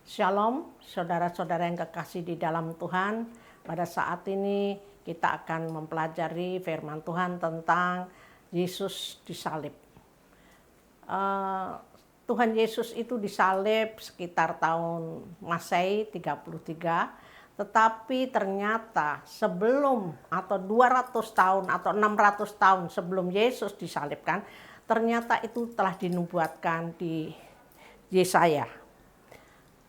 Shalom, saudara-saudara yang kekasih di dalam Tuhan. Pada saat ini kita akan mempelajari firman Tuhan tentang Yesus disalib. Tuhan Yesus itu disalib sekitar tahun Masehi 33, tetapi ternyata sebelum atau 200 tahun atau 600 tahun sebelum Yesus disalibkan, ternyata itu telah dinubuatkan di Yesaya.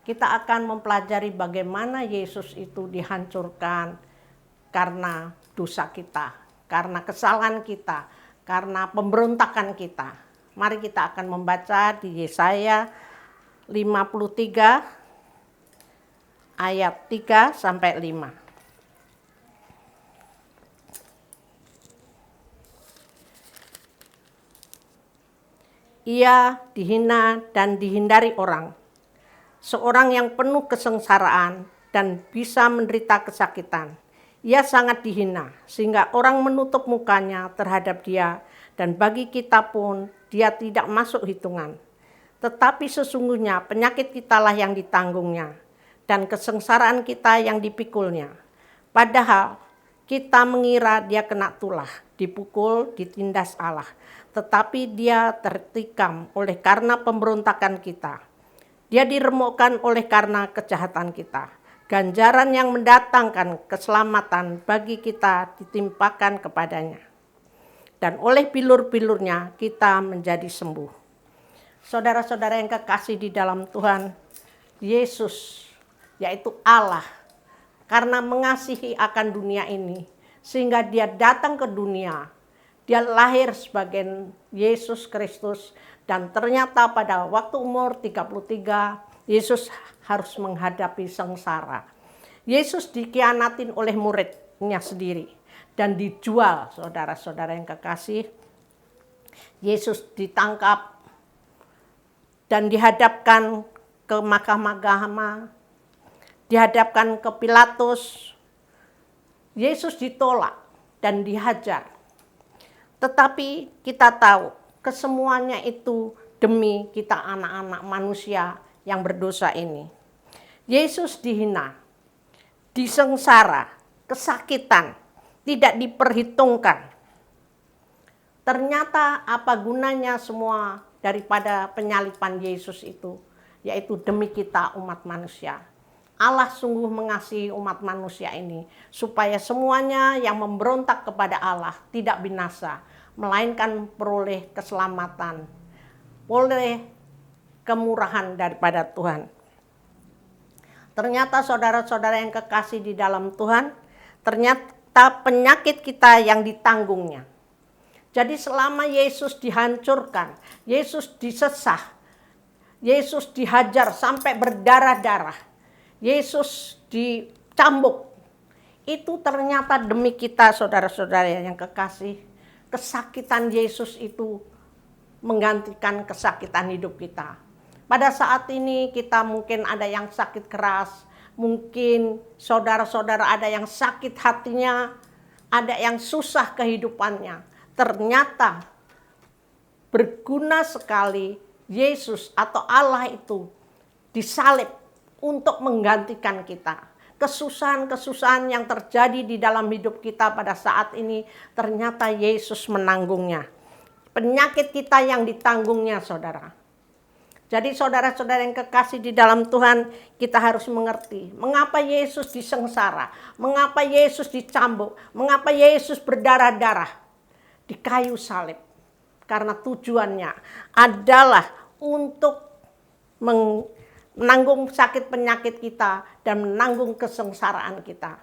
Kita akan mempelajari bagaimana Yesus itu dihancurkan karena dosa kita, karena kesalahan kita, karena pemberontakan kita. Mari kita akan membaca di Yesaya 53 ayat 3 sampai 5. Ia dihina dan dihindari orang, seorang yang penuh kesengsaraan dan bisa menderita kesakitan. Ia sangat dihina sehingga orang menutup mukanya terhadap dia, dan bagi kita pun dia tidak masuk hitungan. Tetapi sesungguhnya penyakit kitalah yang ditanggungnya dan kesengsaraan kita yang dipikulnya. Padahal kita mengira dia kena tulah, dipukul, ditindas Allah. Tetapi dia tertikam oleh karena pemberontakan kita. Dia diremukkan oleh karena kejahatan kita. Ganjaran yang mendatangkan keselamatan bagi kita ditimpakan kepadanya. Dan oleh bilur-bilurnya kita menjadi sembuh. Saudara-saudara yang kekasih di dalam Tuhan, Yesus yaitu Allah, karena mengasihi akan dunia ini, sehingga dia datang ke dunia. Dia lahir sebagai Yesus Kristus. Dan ternyata pada waktu umur 33, Yesus harus menghadapi sengsara. Yesus dikhianatin oleh muridnya sendiri dan dijual, saudara-saudara yang kekasih. Yesus ditangkap dan dihadapkan ke mahkamah agama, dihadapkan ke Pilatus. Yesus ditolak dan dihajar. Tetapi kita tahu, kesemuanya itu demi kita anak-anak manusia yang berdosa ini. Yesus dihina, disengsara, kesakitan, tidak diperhitungkan. Ternyata apa gunanya semua daripada penyaliban Yesus itu, yaitu demi kita umat manusia. Allah sungguh mengasihi umat manusia ini, supaya semuanya yang memberontak kepada Allah tidak binasa, melainkan peroleh keselamatan, oleh kemurahan daripada Tuhan. Ternyata saudara-saudara yang kekasih di dalam Tuhan, ternyata penyakit kita yang ditanggungnya. Jadi selama Yesus dihancurkan, Yesus disesah, Yesus dihajar sampai berdarah-darah, Yesus dicambuk, itu ternyata demi kita saudara-saudara yang kekasih. Kesakitan Yesus itu menggantikan kesakitan hidup kita. Pada saat ini kita mungkin ada yang sakit keras, mungkin saudara-saudara ada yang sakit hatinya, ada yang susah kehidupannya. Ternyata berguna sekali Yesus atau Allah itu disalib untuk menggantikan kita. Kesusahan-kesusahan yang terjadi di dalam hidup kita pada saat ini, ternyata Yesus menanggungnya. Penyakit kita yang ditanggungnya, saudara. Jadi saudara-saudara yang kekasih di dalam Tuhan, kita harus mengerti mengapa Yesus disengsara, mengapa Yesus dicambuk, mengapa Yesus berdarah-darah di kayu salib. Karena tujuannya adalah untuk menanggung sakit penyakit kita dan menanggung kesengsaraan kita.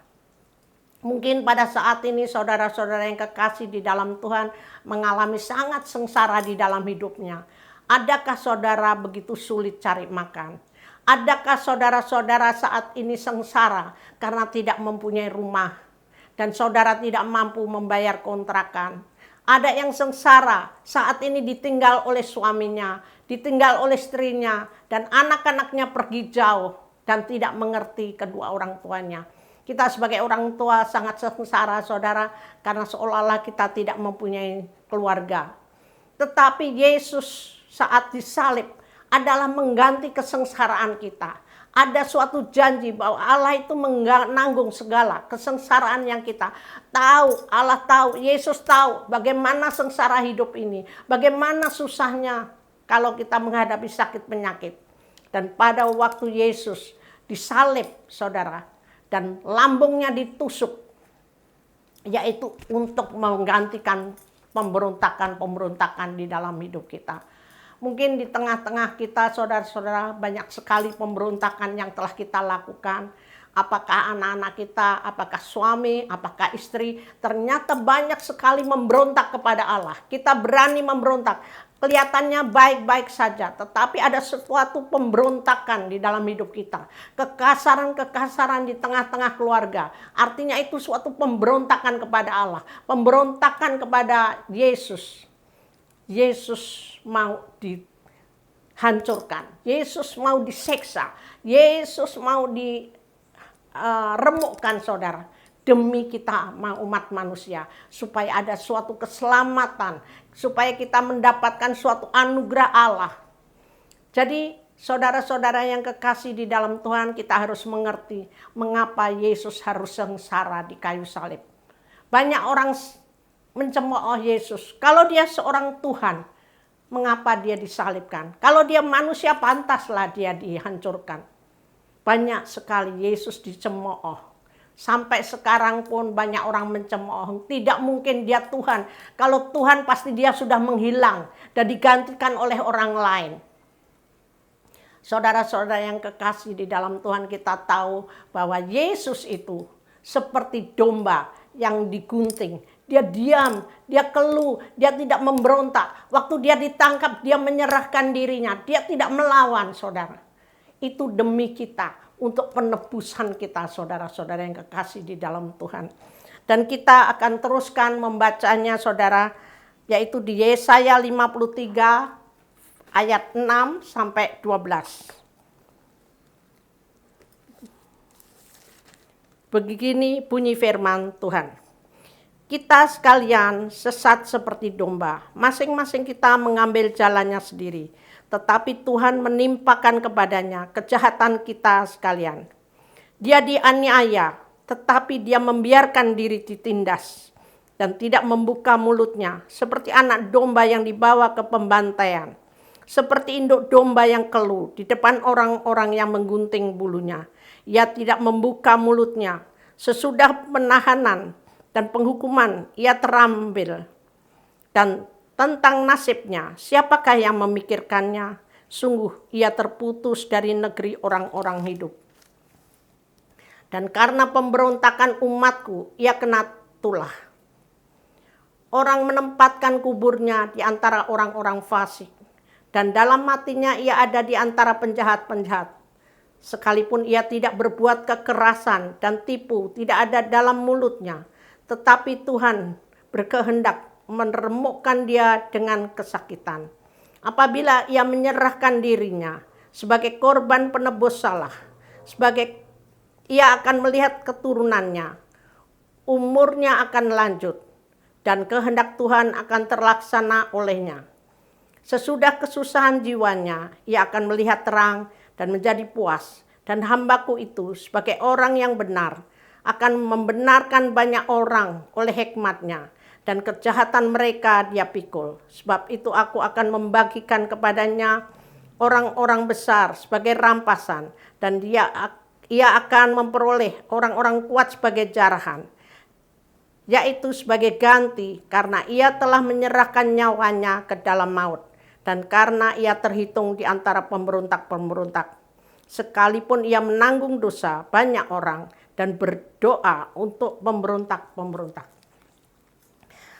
Mungkin pada saat ini saudara-saudara yang kekasih di dalam Tuhan mengalami sangat sengsara di dalam hidupnya. Adakah saudara begitu sulit cari makan? Adakah saudara-saudara saat ini sengsara karena tidak mempunyai rumah dan saudara tidak mampu membayar kontrakan? Ada yang sengsara saat ini ditinggal oleh suaminya, ditinggal oleh istrinya, dan anak-anaknya pergi jauh dan tidak mengerti kedua orang tuanya. Kita sebagai orang tua sangat sengsara, saudara, karena seolah-olah kita tidak mempunyai keluarga. Tetapi Yesus saat disalib adalah mengganti kesengsaraan kita, Ada suatu janji bahwa Allah itu menanggung segala kesengsaraan yang kita tahu. Allah tahu, Yesus tahu bagaimana sengsara hidup ini. Bagaimana susahnya kalau kita menghadapi sakit penyakit. Dan pada waktu Yesus disalib, saudara, dan lambungnya ditusuk, yaitu untuk menggantikan pemberontakan-pemberontakan di dalam hidup kita. Mungkin di tengah-tengah kita, saudara-saudara, banyak sekali pemberontakan yang telah kita lakukan. Apakah anak-anak kita, apakah suami, apakah istri, ternyata banyak sekali memberontak kepada Allah. Kita berani memberontak. Kelihatannya baik-baik saja, tetapi ada sesuatu pemberontakan di dalam hidup kita. Kekasaran-kekasaran di tengah-tengah keluarga. Artinya itu suatu pemberontakan kepada Allah. Pemberontakan kepada Yesus. Yesus mau dihancurkan. Yesus mau diseksa. Yesus mau diremukkan, saudara. Demi kita umat manusia, supaya ada suatu keselamatan, supaya kita mendapatkan suatu anugerah Allah. Jadi saudara-saudara yang kekasih di dalam Tuhan, kita harus mengerti mengapa Yesus harus sengsara di kayu salib. Banyak orang mencemooh Yesus. Kalau dia seorang Tuhan, mengapa dia disalibkan? Kalau dia manusia, pantaslah dia dihancurkan. Banyak sekali Yesus dicemooh. Sampai sekarang pun banyak orang mencemooh. Tidak mungkin dia Tuhan. Kalau Tuhan pasti dia sudah menghilang dan digantikan oleh orang lain. Saudara-saudara yang kekasih di dalam Tuhan, kita tahu bahwa Yesus itu seperti domba yang digunting. Dia diam, dia keluh, dia tidak memberontak. Waktu dia ditangkap, dia menyerahkan dirinya. Dia tidak melawan, saudara. Itu demi kita. Untuk penebusan kita, saudara-saudara yang kekasih di dalam Tuhan. Dan kita akan teruskan membacanya, saudara, yaitu di Yesaya 53 ayat 6 sampai 12. Begini bunyi firman Tuhan. Kita sekalian sesat seperti domba, masing-masing kita mengambil jalannya sendiri. Tetapi Tuhan menimpakan kepadanya kejahatan kita sekalian. Dia dianiaya, tetapi dia membiarkan diri ditindas dan tidak membuka mulutnya, seperti anak domba yang dibawa ke pembantaian, seperti induk domba yang keluh di depan orang-orang yang menggunting bulunya. Ia tidak membuka mulutnya. Sesudah penahanan dan penghukuman, ia terambil. Dan tentang nasibnya, siapakah yang memikirkannya? Sungguh ia terputus dari negeri orang-orang hidup. Dan karena pemberontakan umatku, ia kena tulah. Orang menempatkan kuburnya di antara orang-orang fasik. Dan dalam matinya ia ada di antara penjahat-penjahat. Sekalipun ia tidak berbuat kekerasan dan tipu, tidak ada dalam mulutnya. Tetapi Tuhan berkehendak meremukkan dia dengan kesakitan. Apabila ia menyerahkan dirinya sebagai korban penebus salah, ia akan melihat keturunannya, umurnya akan lanjut, dan kehendak Tuhan akan terlaksana olehnya. Sesudah kesusahan jiwanya, ia akan melihat terang dan menjadi puas, dan hambaku itu sebagai orang yang benar akan membenarkan banyak orang oleh hikmatnya, dan kejahatan mereka dia pikul. Sebab itu aku akan membagikan kepadanya orang-orang besar sebagai rampasan, dan ia akan memperoleh orang-orang kuat sebagai jarahan, yaitu sebagai ganti karena ia telah menyerahkan nyawanya ke dalam maut, dan karena ia terhitung di antara pemberontak-pemberontak. Sekalipun ia menanggung dosa banyak orang dan berdoa untuk pemberontak-pemberontak.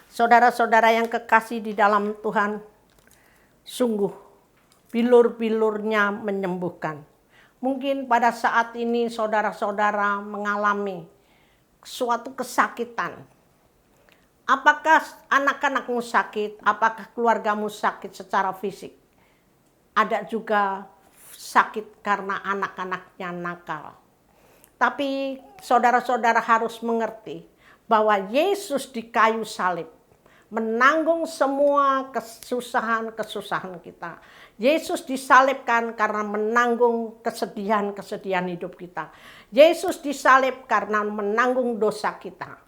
Saudara-saudara yang kekasih di dalam Tuhan, sungguh bilur-bilurnya menyembuhkan. Mungkin pada saat ini saudara-saudara mengalami suatu kesakitan. Apakah anak-anakmu sakit? Apakah keluargamu sakit secara fisik? Ada juga sakit karena anak-anaknya nakal. Tapi saudara-saudara harus mengerti bahwa Yesus di kayu salib menanggung semua kesusahan-kesusahan kita. Yesus disalibkan karena menanggung kesedihan-kesedihan hidup kita. Yesus disalib karena menanggung dosa kita.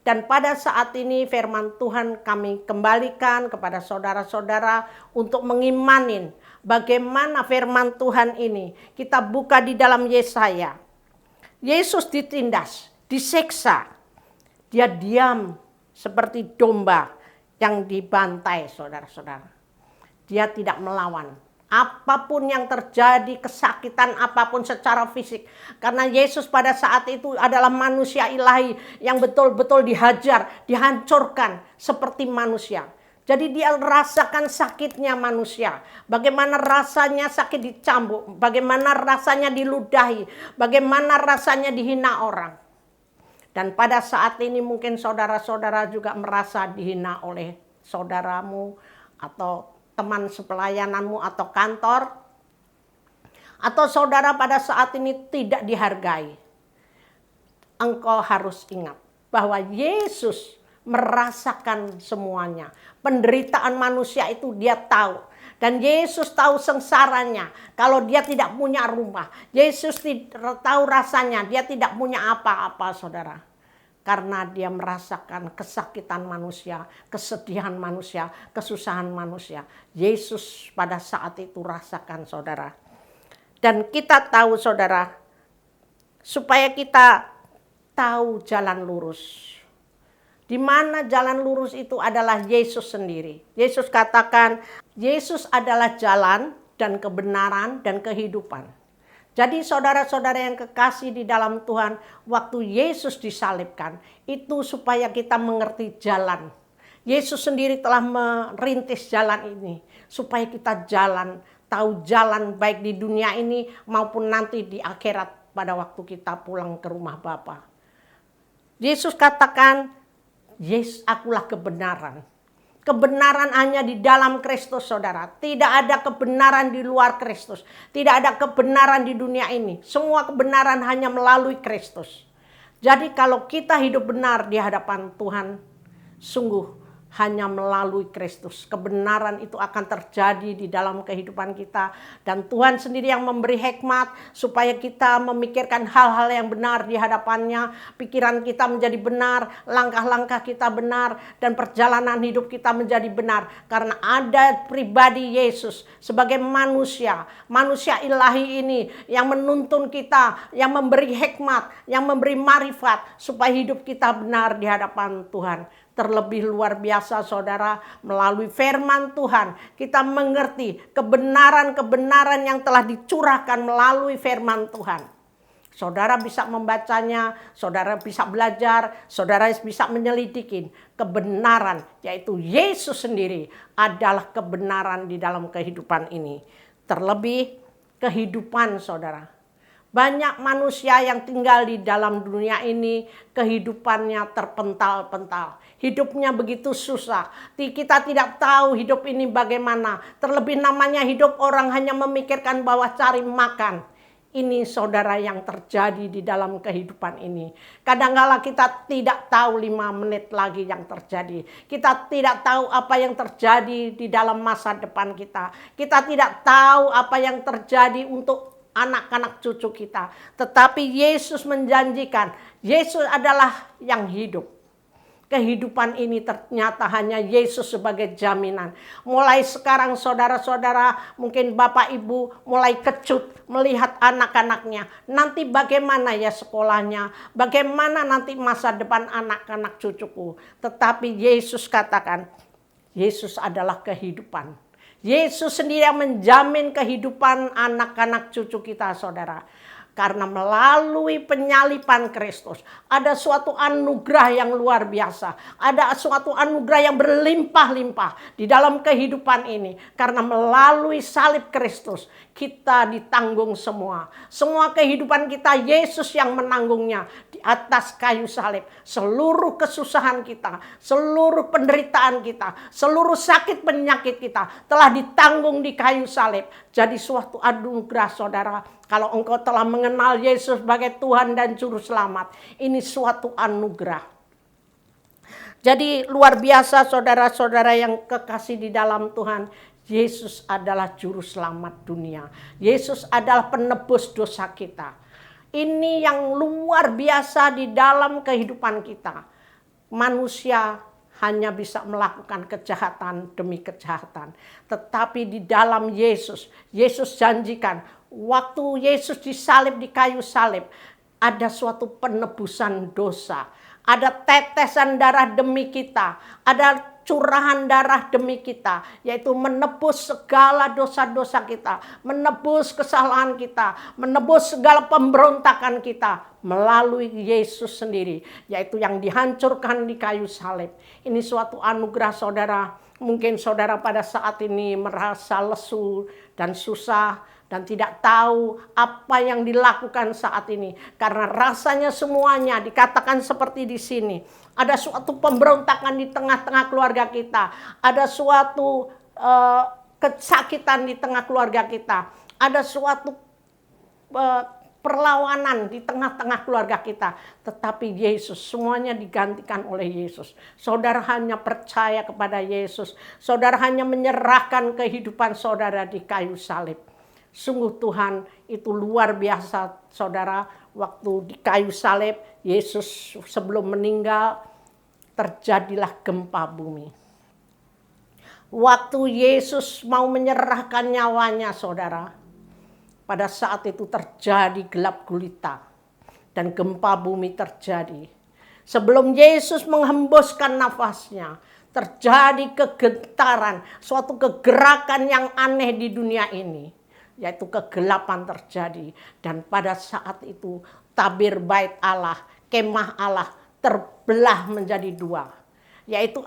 Dan pada saat ini firman Tuhan kami kembalikan kepada saudara-saudara untuk mengimanin bagaimana firman Tuhan ini. Kita buka di dalam Yesaya. Yesus ditindas, disiksa. Dia diam seperti domba yang dibantai, saudara-saudara. Dia tidak melawan. Apapun yang terjadi, kesakitan apapun secara fisik. Karena Yesus pada saat itu adalah manusia ilahi yang betul-betul dihajar, dihancurkan seperti manusia. Jadi dia rasakan sakitnya manusia. Bagaimana rasanya sakit dicambuk, bagaimana rasanya diludahi, bagaimana rasanya dihina orang. Dan pada saat ini mungkin saudara-saudara juga merasa dihina oleh saudaramu atau teman sepelayananmu atau kantor. Atau saudara pada saat ini tidak dihargai. Engkau harus ingat bahwa Yesus merasakan semuanya. Penderitaan manusia itu dia tahu. Dan Yesus tahu sengsaranya kalau dia tidak punya rumah. Yesus tahu rasanya dia tidak punya apa-apa, saudara. Karena dia merasakan kesakitan manusia, kesedihan manusia, kesusahan manusia. Yesus pada saat itu rasakan, saudara. Dan kita tahu, saudara, supaya kita tahu jalan lurus. Di mana jalan lurus itu adalah Yesus sendiri. Yesus katakan, Yesus adalah jalan dan kebenaran dan kehidupan. Jadi saudara-saudara yang kekasih di dalam Tuhan, waktu Yesus disalibkan, itu supaya kita mengerti jalan. Yesus sendiri telah merintis jalan ini, supaya kita tahu jalan baik di dunia ini maupun nanti di akhirat pada waktu kita pulang ke rumah Bapa. Yesus katakan, Yesus akulah kebenaran. Kebenaran hanya di dalam Kristus, saudara. Tidak ada kebenaran di luar Kristus. Tidak ada kebenaran di dunia ini. Semua kebenaran hanya melalui Kristus. Jadi kalau kita hidup benar di hadapan Tuhan, sungguh hanya melalui Kristus. Kebenaran itu akan terjadi di dalam kehidupan kita. Dan Tuhan sendiri yang memberi hikmat supaya kita memikirkan hal-hal yang benar di hadapannya. Pikiran kita menjadi benar, langkah-langkah kita benar, dan perjalanan hidup kita menjadi benar. Karena ada pribadi Yesus sebagai manusia. Manusia ilahi ini yang menuntun kita, yang memberi hikmat, yang memberi marifat supaya hidup kita benar di hadapan Tuhan. Terlebih luar biasa, saudara, melalui firman Tuhan kita mengerti kebenaran-kebenaran yang telah dicurahkan melalui firman Tuhan. Saudara bisa membacanya, saudara bisa belajar, saudara bisa menyelidiki kebenaran, yaitu Yesus sendiri adalah kebenaran di dalam kehidupan ini. Terlebih kehidupan, saudara. Banyak manusia yang tinggal di dalam dunia ini kehidupannya terpental-pental. Hidupnya begitu susah. Kita tidak tahu hidup ini bagaimana. Terlebih namanya hidup orang hanya memikirkan bahwa cari makan. Ini saudara yang terjadi di dalam kehidupan ini. Kadang-kala kita tidak tahu 5 menit lagi yang terjadi. Kita tidak tahu apa yang terjadi di dalam masa depan kita. Kita tidak tahu apa yang terjadi untuk anak-anak cucu kita. Tetapi Yesus menjanjikan, Yesus adalah yang hidup. Kehidupan ini ternyata hanya Yesus sebagai jaminan. Mulai sekarang saudara-saudara, mungkin Bapak Ibu mulai kecut melihat anak-anaknya. Nanti bagaimana ya sekolahnya, bagaimana nanti masa depan anak-anak cucuku. Tetapi Yesus katakan, Yesus adalah kehidupan. Yesus sendiri yang menjamin kehidupan anak-anak cucu kita, saudara. Karena melalui penyalipan Kristus ada suatu anugerah yang luar biasa. Ada suatu anugerah yang berlimpah-limpah di dalam kehidupan ini. Karena melalui salib Kristus kita ditanggung semua. Semua kehidupan kita Yesus yang menanggungnya di atas kayu salib. Seluruh kesusahan kita, seluruh penderitaan kita, seluruh sakit penyakit kita telah ditanggung di kayu salib. Jadi suatu anugerah, saudara. Kalau engkau telah mengenal Yesus sebagai Tuhan dan Juru Selamat, ini suatu anugerah. Jadi luar biasa saudara-saudara yang kekasih di dalam Tuhan. Yesus adalah juru selamat dunia. Yesus adalah penebus dosa kita. Ini yang luar biasa di dalam kehidupan kita. Manusia hanya bisa melakukan kejahatan demi kejahatan. Tetapi di dalam Yesus, Yesus janjikan waktu Yesus disalib di kayu salib, ada suatu penebusan dosa. Ada tetesan darah demi kita, ada curahan darah demi kita, yaitu menebus segala dosa-dosa kita, menebus kesalahan kita, menebus segala pemberontakan kita melalui Yesus sendiri, yaitu yang dihancurkan di kayu salib. Ini suatu anugerah saudara. Mungkin saudara pada saat ini merasa lesu dan susah, dan tidak tahu apa yang dilakukan saat ini. Karena rasanya semuanya dikatakan seperti di sini. Ada suatu pemberontakan di tengah-tengah keluarga kita. Ada suatu kesakitan di tengah keluarga kita. Ada suatu perlawanan di tengah-tengah keluarga kita. Tetapi Yesus, semuanya digantikan oleh Yesus. Saudara hanya percaya kepada Yesus. Saudara hanya menyerahkan kehidupan saudara di kayu salib. Sungguh Tuhan itu luar biasa saudara. Waktu di kayu salib Yesus sebelum meninggal terjadilah gempa bumi. Waktu Yesus mau menyerahkan nyawanya saudara, pada saat itu terjadi gelap gulita dan gempa bumi terjadi. Sebelum Yesus menghembuskan nafasnya, terjadi kegentaran, suatu kegerakan yang aneh di dunia ini. Yaitu kegelapan terjadi. Dan pada saat itu tabir bait Allah, kemah Allah terbelah menjadi dua. Yaitu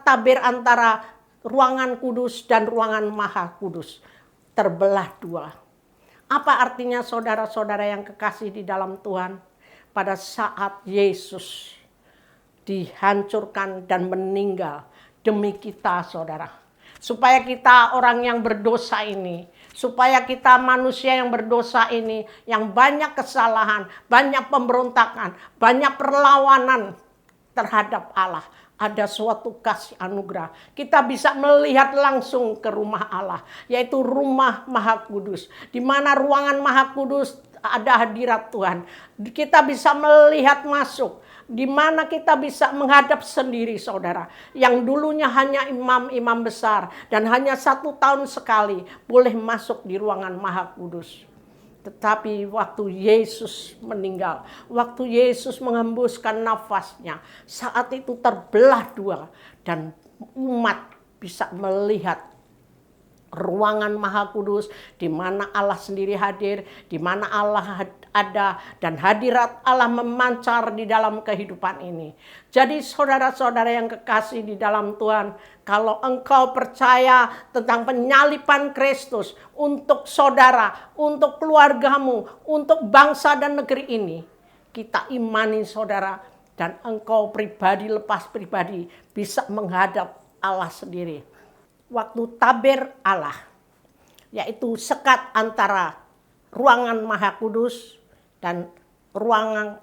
tabir antara ruangan kudus dan ruangan maha kudus. Terbelah dua. Apa artinya saudara-saudara yang kekasih di dalam Tuhan? Pada saat Yesus dihancurkan dan meninggal demi kita saudara. Supaya kita orang yang berdosa ini, supaya kita manusia yang berdosa ini, yang banyak kesalahan, banyak pemberontakan, banyak perlawanan terhadap Allah, ada suatu kasih anugerah. Kita bisa melihat langsung ke rumah Allah, yaitu rumah Maha Kudus. Di mana ruangan Maha Kudus ada hadirat Tuhan. Kita bisa melihat masuk. Di mana kita bisa menghadap sendiri saudara. Yang dulunya hanya imam-imam besar dan hanya 1 tahun sekali boleh masuk di ruangan Maha Kudus. Tetapi waktu Yesus meninggal, waktu Yesus menghembuskan nafasnya, saat itu terbelah dua dan umat bisa melihat ruangan Maha Kudus, di mana Allah sendiri hadir, di mana Allah ada, dan hadirat Allah memancar di dalam kehidupan ini. Jadi saudara-saudara yang kekasih di dalam Tuhan, kalau engkau percaya tentang penyaliban Kristus untuk saudara, untuk keluargamu, untuk bangsa dan negeri ini, kita imani saudara, dan engkau pribadi lepas pribadi bisa menghadap Allah sendiri. Waktu tabir Allah, yaitu sekat antara ruangan Maha Kudus dan ruangan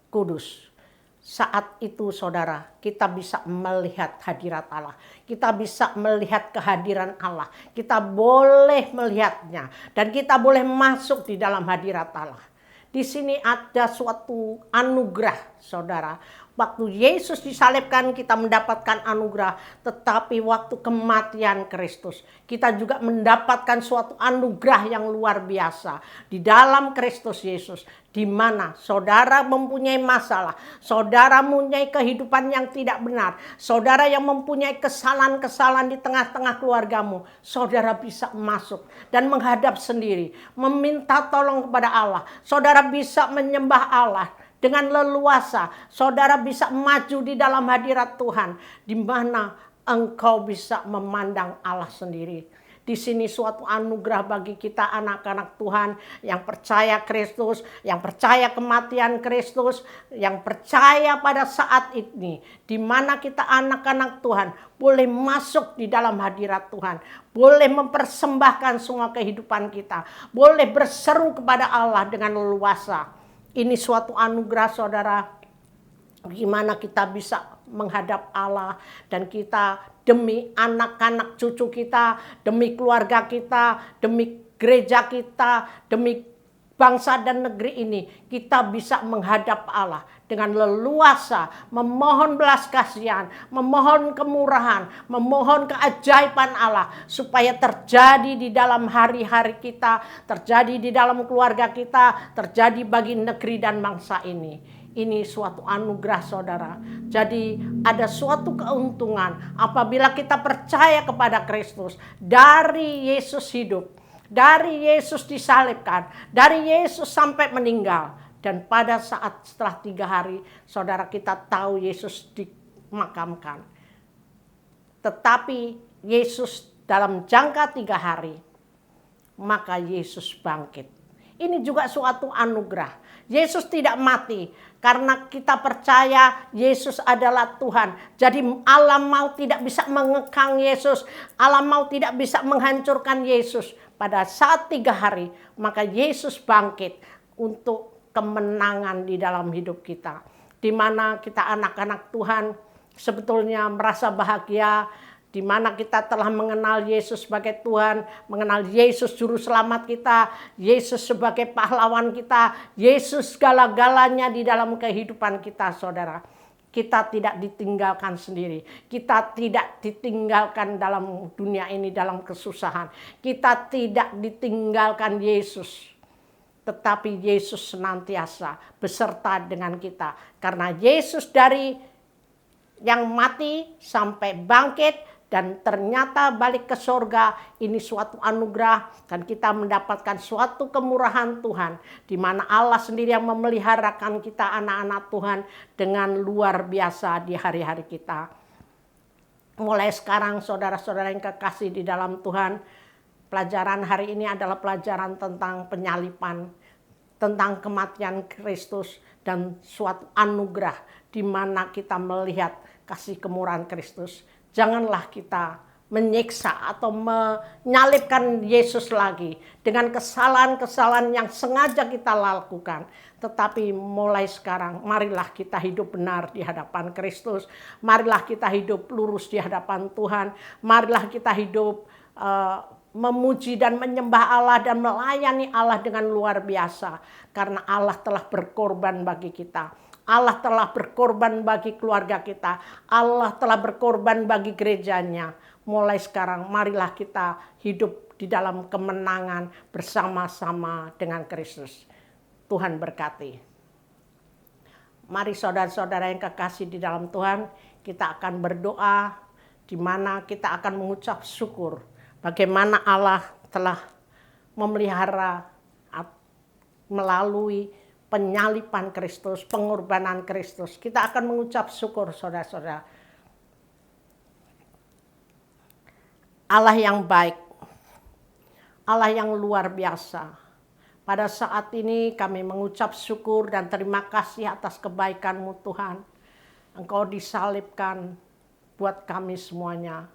kudus. Saat itu saudara, kita bisa melihat hadirat Allah. Kita bisa melihat kehadiran Allah. Kita boleh melihatnya dan kita boleh masuk di dalam hadirat Allah. Di sini ada suatu anugerah saudara. Waktu Yesus disalibkan kita mendapatkan anugerah, tetapi waktu kematian Kristus kita juga mendapatkan suatu anugerah yang luar biasa di dalam Kristus Yesus, di mana saudara mempunyai masalah, saudara mempunyai kehidupan yang tidak benar, saudara yang mempunyai kesalahan-kesalahan di tengah-tengah keluargamu, saudara bisa masuk dan menghadap sendiri, meminta tolong kepada Allah. Saudara bisa menyembah Allah dengan leluasa. Saudara bisa maju di dalam hadirat Tuhan, di mana engkau bisa memandang Allah sendiri. Di sini suatu anugerah bagi kita anak-anak Tuhan yang percaya Kristus, yang percaya kematian Kristus, yang percaya pada saat ini, di mana kita anak-anak Tuhan boleh masuk di dalam hadirat Tuhan, boleh mempersembahkan semua kehidupan kita, boleh berseru kepada Allah dengan leluasa. Ini suatu anugerah saudara. Gimana kita bisa menghadap Allah, dan kita demi anak-anak cucu kita, demi keluarga kita, demi gereja kita, demi bangsa dan negeri ini, kita bisa menghadap Allah dengan leluasa, memohon belas kasihan, memohon kemurahan, memohon keajaiban Allah supaya terjadi di dalam hari-hari kita, terjadi di dalam keluarga kita, terjadi bagi negeri dan bangsa ini. Ini suatu anugerah, saudara. Jadi ada suatu keuntungan apabila kita percaya kepada Kristus. Dari Yesus hidup, dari Yesus disalibkan, dari Yesus sampai meninggal. Dan pada saat setelah 3 hari, saudara, kita tahu Yesus dimakamkan. Tetapi Yesus dalam jangka 3 hari, maka Yesus bangkit. Ini juga suatu anugerah. Yesus tidak mati karena kita percaya Yesus adalah Tuhan. Jadi Allah mau tidak bisa mengekang Yesus. Allah mau tidak bisa menghancurkan Yesus. Pada saat 3 hari, maka Yesus bangkit untuk kemenangan di dalam hidup kita. Di mana kita anak-anak Tuhan sebetulnya merasa bahagia, di mana kita telah mengenal Yesus sebagai Tuhan, mengenal Yesus juru selamat kita, Yesus sebagai pahlawan kita, Yesus segala-galanya di dalam kehidupan kita, saudara. Kita tidak ditinggalkan sendiri. Kita tidak ditinggalkan dalam dunia ini dalam kesusahan. Kita tidak ditinggalkan Yesus. Tetapi Yesus senantiasa beserta dengan kita. Karena Yesus dari yang mati sampai bangkit, dan ternyata balik ke sorga, ini suatu anugerah, dan kita mendapatkan suatu kemurahan Tuhan, di mana Allah sendiri yang memeliharakan kita anak-anak Tuhan dengan luar biasa di hari-hari kita. Mulai sekarang, saudara-saudara yang kekasih di dalam Tuhan, pelajaran hari ini adalah pelajaran tentang penyalipan, tentang kematian Kristus, dan suatu anugerah di mana kita melihat kasih kemurahan Kristus. Janganlah kita menyiksa atau menyalibkan Yesus lagi dengan kesalahan-kesalahan yang sengaja kita lakukan. Tetapi mulai sekarang, marilah kita hidup benar di hadapan Kristus. Marilah kita hidup lurus di hadapan Tuhan. Marilah kita hidup memuji dan menyembah Allah dan melayani Allah dengan luar biasa. Karena Allah telah berkorban bagi kita. Allah telah berkorban bagi keluarga kita. Allah telah berkorban bagi gerejanya. Mulai sekarang marilah kita hidup di dalam kemenangan bersama-sama dengan Kristus. Tuhan berkati. Mari saudara-saudara yang kekasih di dalam Tuhan, kita akan berdoa di mana kita akan mengucap syukur bagaimana Allah telah memelihara melalui penyalipan Kristus, pengorbanan Kristus. Kita akan mengucap syukur, saudara-saudara. Allah yang baik, Allah yang luar biasa. Pada saat ini kami mengucap syukur dan terima kasih atas kebaikan-Mu Tuhan. Engkau disalibkan buat kami semuanya.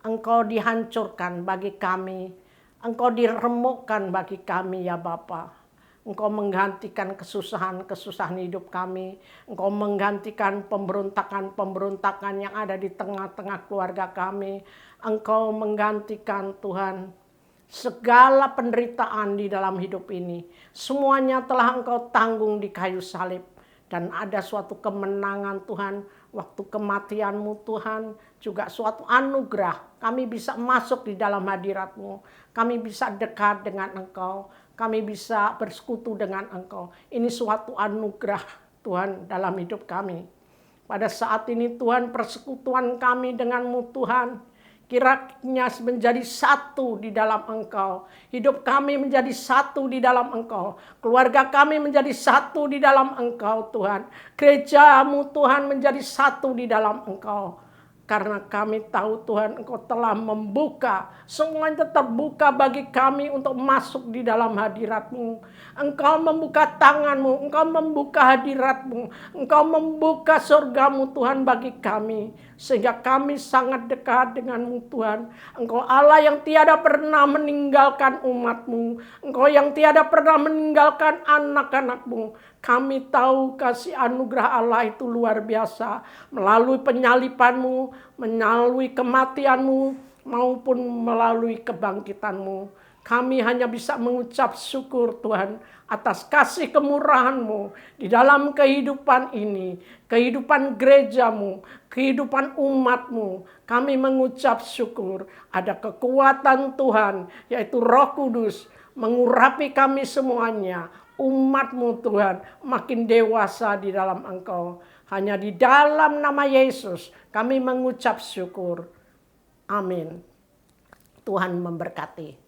Engkau dihancurkan bagi kami. Engkau diremukkan bagi kami, ya Bapa. Engkau menggantikan kesusahan-kesusahan hidup kami. Engkau menggantikan pemberontakan-pemberontakan yang ada di tengah-tengah keluarga kami. Engkau menggantikan, Tuhan, segala penderitaan di dalam hidup ini. Semuanya telah Engkau tanggung di kayu salib. Dan ada suatu kemenangan, Tuhan, waktu kematian-Mu, Tuhan, juga suatu anugerah. Kami bisa masuk di dalam hadirat-Mu. Kami bisa dekat dengan Engkau. Kami bisa bersekutu dengan Engkau. Ini suatu anugerah, Tuhan, dalam hidup kami. Pada saat ini, Tuhan, persekutuan kami dengan-Mu, Tuhan, kiranya menjadi satu di dalam Engkau. Hidup kami menjadi satu di dalam Engkau. Keluarga kami menjadi satu di dalam Engkau, Tuhan. Gereja-Mu, Tuhan, menjadi satu di dalam Engkau. Karena kami tahu Tuhan Engkau telah membuka, semuanya terbuka bagi kami untuk masuk di dalam hadirat-Mu. Engkau membuka tangan-Mu, Engkau membuka hadirat-Mu, Engkau membuka surga-Mu Tuhan bagi kami. Sehingga kami sangat dekat dengan-Mu Tuhan. Engkau Allah yang tiada pernah meninggalkan umat-Mu. Engkau yang tiada pernah meninggalkan anak-anak-Mu. Kami tahu kasih anugerah Allah itu luar biasa. Melalui penyaliban-Mu, melalui kematian-Mu, maupun melalui kebangkitan-Mu. Kami hanya bisa mengucap syukur Tuhan atas kasih kemurahan-Mu di dalam kehidupan ini. Kehidupan gereja-Mu, kehidupan umat-Mu. Kami mengucap syukur ada kekuatan Tuhan, yaitu Roh Kudus, mengurapi kami semuanya. Umat-Mu Tuhan makin dewasa di dalam Engkau. Hanya di dalam nama Yesus kami mengucap syukur. Amin. Tuhan memberkati.